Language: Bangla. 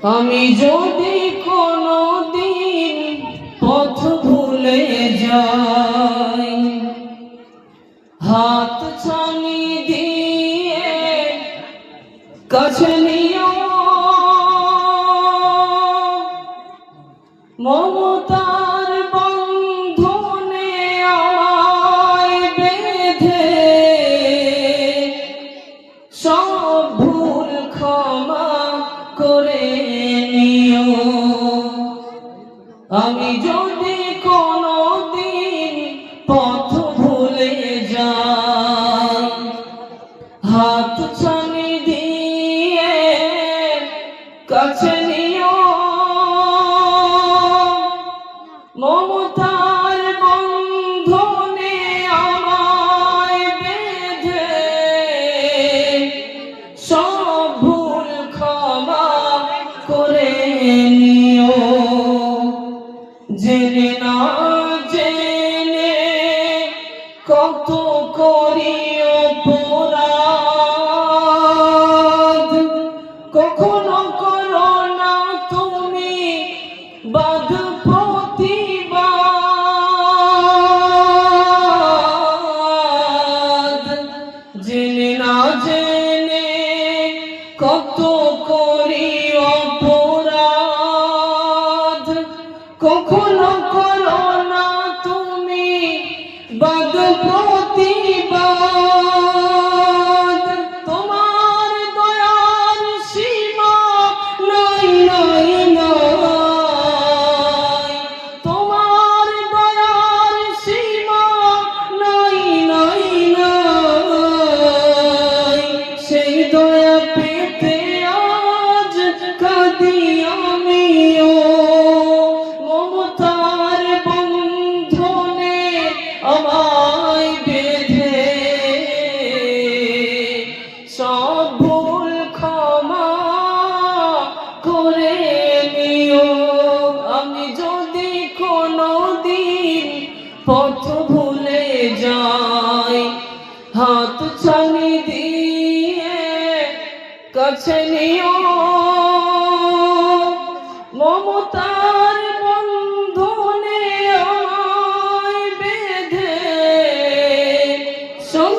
আমি যদি কোনোদিন পথ ভুলে যাই, হাত ছানি দিয়ে কাছে নিও, মমতার বন্ধনে আমায় বেঁধে সব ভুল ক্ষমা করে নিও। আমি যদি কোনোদিন পথ ভুলে যাই, হাত ছানি দিয়ে কাছে নিও, মমতার বন্ধনে আমায় বেঁধে সব ভুল ক্ষমা করে নিও। জেনে না জেনে কত করি অপরাধ, কখনো করো না তুমি বাদ প্রতিবাদ। জেনে না জেনে কত করি অপরাধ, কখনো করো না তুমি বাদ প্রতিবাদ। তোমার দয়ার সীমা নাই নাই নাই, তোমার দয়ার সীমা নাই নাই নাই। সেই দয়া পেতে আজ কাঁদি আমিও, মমতার বন্ধনে আমায় বেঁধে সব ভুল ক্ষমা করে নিও। আমি যদি কোনোদিন পথ ভুলে যাই, হাত ছানি দিয়ে কাছে নিও, মমতার বন্ধনে আমায় বেঁধে সব